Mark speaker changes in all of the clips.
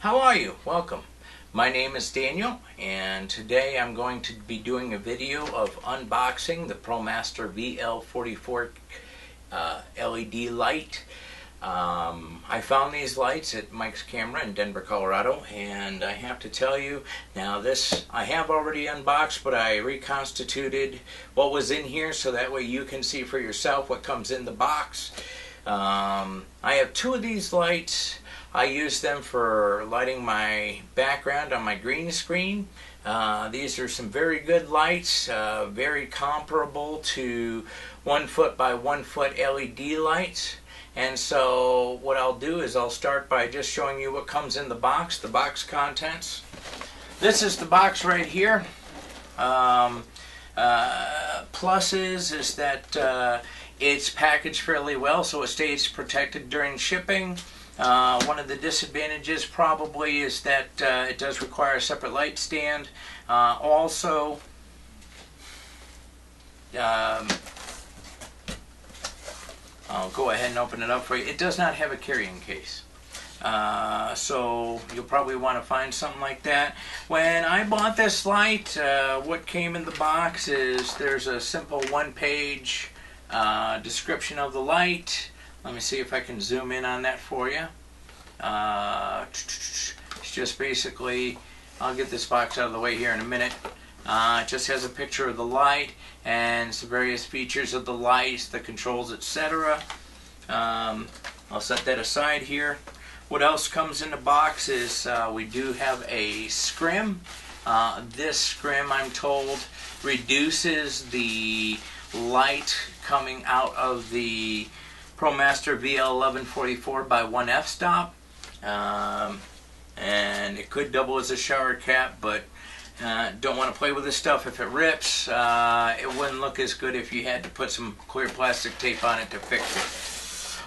Speaker 1: How are you? Welcome. My name is Daniel, and today I'm going to be doing a video of unboxing the ProMaster VL-1144 LED light. I found these lights at Mike's Camera in Denver, Colorado, and I have to tell you, now this I have already unboxed, but I reconstituted what was in here so that way you can see for yourself what comes in the box. I have two of these lights. I use them for lighting my background on my green screen. These are some very good lights, very comparable to 1 foot by 1 foot LED lights. And so what I'll do is I'll start by just showing you what comes in the box contents. This is the box right here. Plus is that it's packaged fairly well, so it stays protected during shipping. One of the disadvantages probably is that it does require a separate light stand. Also, I'll go ahead and open it up for you. It does not have a carrying case. So you'll probably want to find something like that. When I bought this light, what came in the box is there's a simple one-page description of the light. Let me see if I can zoom in on that for you. It's just basically, I'll get this box out of the way here in a minute. It just has a picture of the light and some various features of the lights, the controls, etc. I'll set that aside here. What else comes in the box is we do have a scrim. This scrim, I'm told, reduces the light coming out of the ProMaster VL-1144 by 1 f-stop, and it could double as a shower cap, but don't want to play with this stuff. If it rips, it wouldn't look as good if you had to put some clear plastic tape on it to fix it.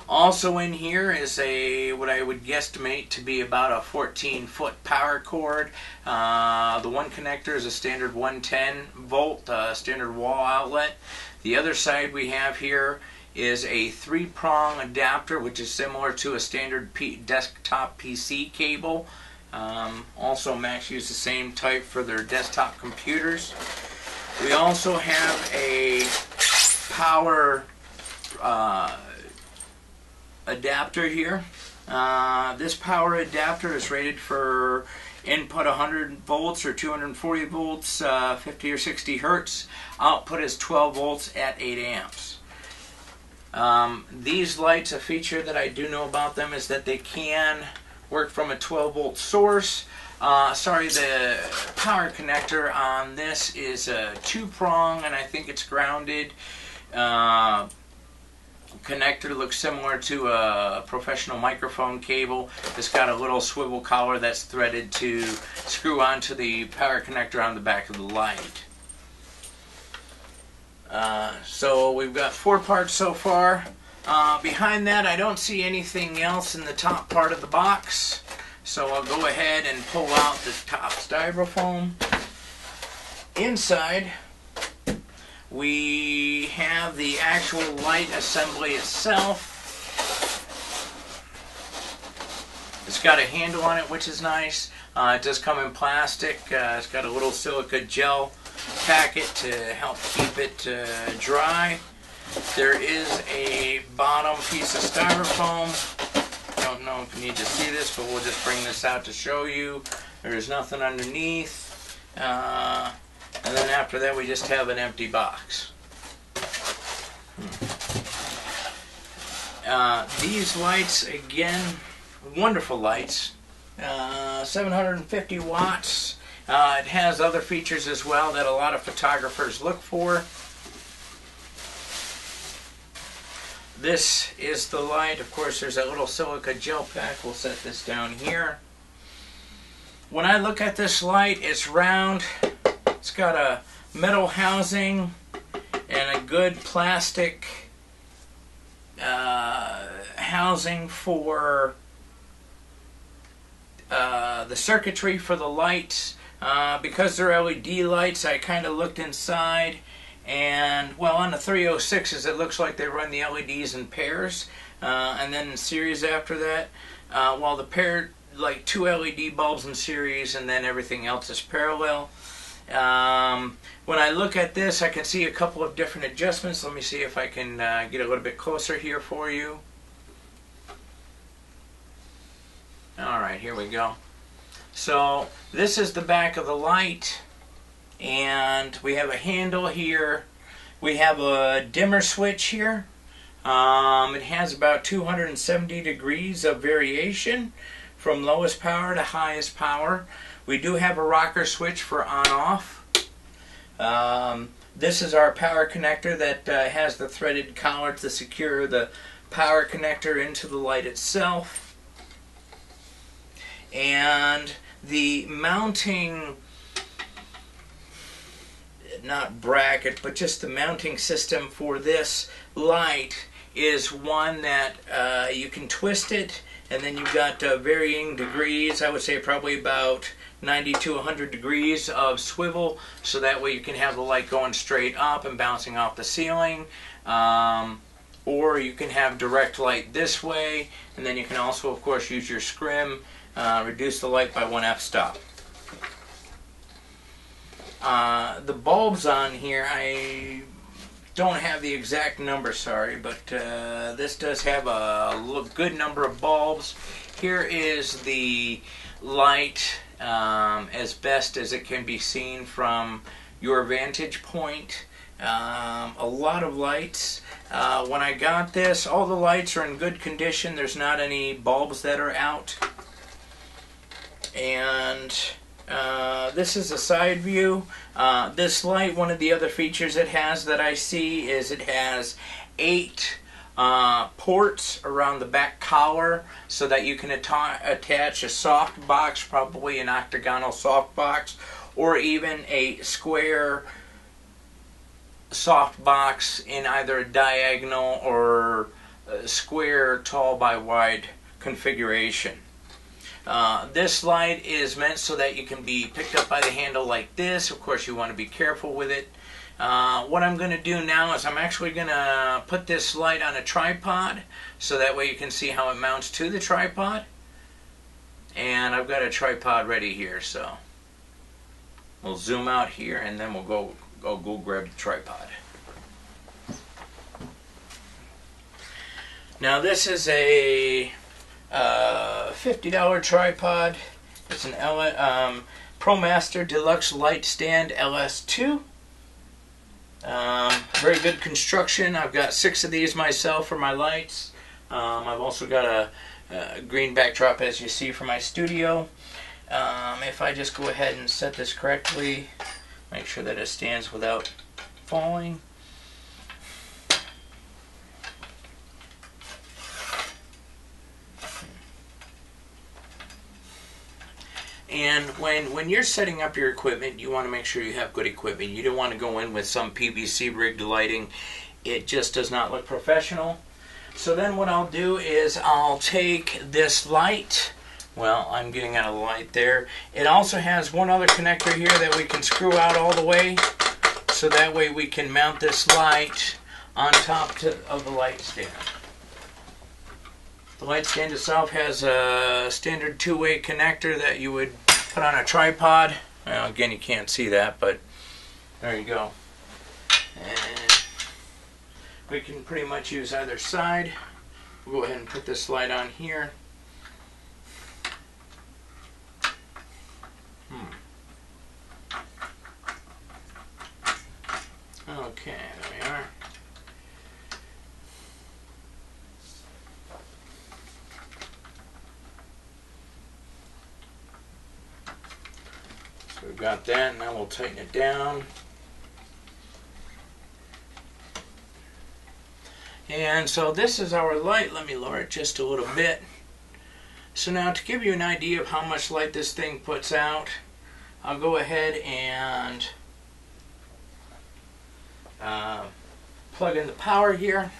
Speaker 1: Also in here is what I would guesstimate to be about a 14-foot power cord. The one connector is a standard 110 volt standard wall outlet. The other side we have here is a 3-prong adapter, which is similar to a standard desktop PC cable. Also, Macs use the same type for their desktop computers. We also have a power adapter here. This power adapter is rated for input 100 volts or 240 volts, 50 or 60 hertz. Output is 12 volts at 8 amps. These lights, a feature that I do know about them is that they can work from a 12 volt source. Sorry, the power connector on this is a 2-prong, and I think it's grounded. Connector looks similar to a professional microphone cable. It's got a little swivel collar that's threaded to screw onto the power connector on the back of the light. So we've got 4 parts so far. Behind that, I don't see anything else in the top part of the box. So I'll go ahead and pull out the top styrofoam. Inside, we have the actual light assembly itself. It's got a handle on it, which is nice. It does come in plastic. It's got a little silica gel packet to help keep it dry. There is a bottom piece of styrofoam. Don't know if you need to see this, but we'll just bring this out to show you. There's nothing underneath. And then after that, we just have an empty box. These lights, again, wonderful lights. 750 watts. It has other features as well that a lot of photographers look for. This is the light. Of course, there's a little silica gel pack. We'll set this down here. When I look at this light, it's round. It's got a metal housing and a good plastic housing for the circuitry for the lights. Because they're LED lights, I kind of looked inside, and well, on the 306s it looks like they run the LEDs in pairs, and then in series after that. While the like 2 LED bulbs in series, and then everything else is parallel. When I look at this, I can see a couple of different adjustments. Let me see if I can get a little bit closer here for you. Alright, here we go. So this is the back of the light, and we have a handle here. We have a dimmer switch here. It has about 270 degrees of variation from lowest power to highest power. We do have a rocker switch for on-off. This is our power connector that has the threaded collar to secure the power connector into the light itself. And the mounting, not bracket, but just the mounting system for this light is one that you can twist it, and then you've got varying degrees. I would say probably about 90 to 100 degrees of swivel, so that way you can have the light going straight up and bouncing off the ceiling. Or you can have direct light this way, and then you can also, of course, use your scrim, reduce the light by 1 f-stop. The bulbs on here, I don't have the exact number, sorry, but this does have a good number of bulbs. Here is the light as best as it can be seen from your vantage point. A lot of lights. When I got this, all the lights are in good condition. There's not any bulbs that are out. And this is a side view. This light, one of the other features it has that I see is it has 8 ports around the back collar, so that you can attach a soft box, probably an octagonal soft box, or even a square soft box in either a diagonal or a square tall by wide configuration. This light is meant so that you can be picked up by the handle like this. Of course, you want to be careful with it. What I'm going to do now is I'm actually going to put this light on a tripod, so that way you can see how it mounts to the tripod. And I've got a tripod ready here, so we'll zoom out here and then we'll go grab the tripod. Now this is a $50 tripod. It's an ProMaster Deluxe Light Stand LS2. Very good construction. I've got 6 of these myself for my lights. I've also got a green backdrop, as you see, for my studio. If I just go ahead and set this correctly, make sure that it stands without falling. And when you're setting up your equipment, you want to make sure you have good equipment. You don't want to go in with some PVC rigged lighting. It just does not look professional. So then what I'll do is I'll take this light. Well, I'm getting out of the light there. It also has one other connector here that we can screw out all the way, so that way we can mount this light on top of the light stand. The light stand itself has a standard 2-way connector that you would put on a tripod. Well, again, you can't see that, but there you go. And we can pretty much use either side. We'll go ahead and put this light on here. Okay, there we are. So we've got that, now we'll tighten it down. And so this is our light. Let me lower it just a little bit. So now, to give you an idea of how much light this thing puts out, I'll go ahead and plug in the power here.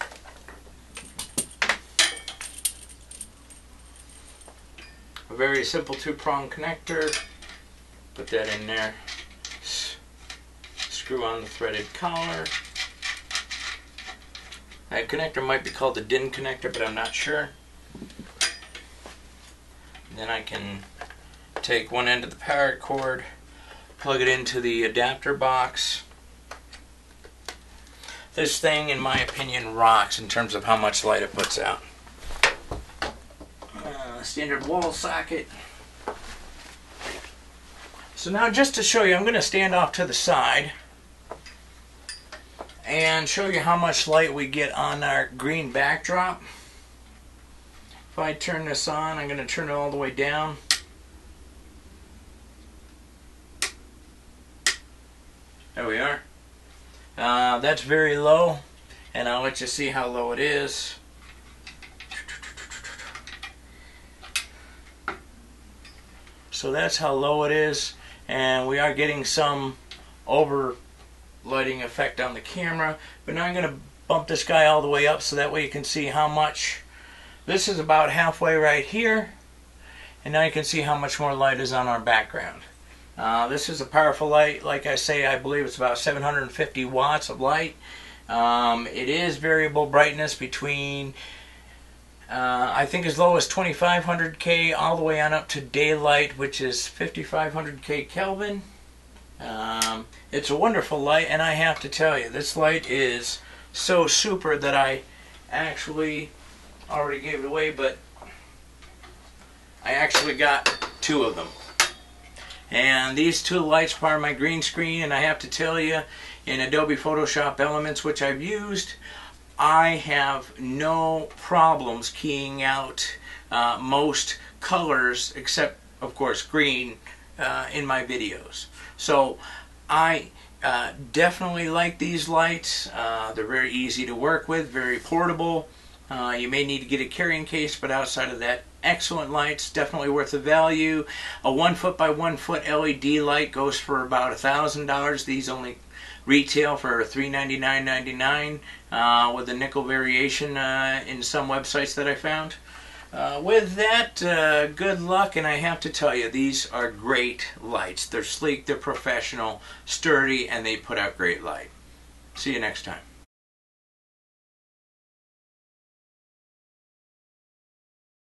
Speaker 1: A very simple 2-prong connector. Put that in there. Screw on the threaded collar. That connector might be called the DIN connector, but I'm not sure. Then I can take one end of the power cord, plug it into the adapter box. This thing, in my opinion, rocks in terms of how much light it puts out. Standard wall socket. So now, just to show you, I'm going to stand off to the side and show you how much light we get on our green backdrop. If I turn this on, I'm going to turn it all the way down. There we are. That's very low, and I'll let you see how low it is. So that's how low it is, and we are getting some overlighting effect on the camera. But now I'm going to bump this guy all the way up so that way you can see how much. This is about halfway right here, and now you can see how much more light is on our background. This is a powerful light. Like I say, I believe it's about 750 watts of light. It is variable brightness between I think as low as 2500K all the way on up to daylight, which is 5500K Kelvin. It's a wonderful light, and I have to tell you, this light is so super that I actually already gave it away, but I actually got two of them. And these two lights are part of my green screen, and I have to tell you, in Adobe Photoshop Elements, which I've used, I have no problems keying out most colors, except, of course, green, in my videos. So I definitely like these lights. They're very easy to work with, very portable. You may need to get a carrying case, but outside of that, excellent lights, definitely worth the value. A 1 foot by 1 foot LED light goes for about $1,000. These only retail for $399.99 with a nickel variation in some websites that I found. With that, good luck, and I have to tell you, these are great lights. They're sleek, they're professional, sturdy, and they put out great light. See you next time.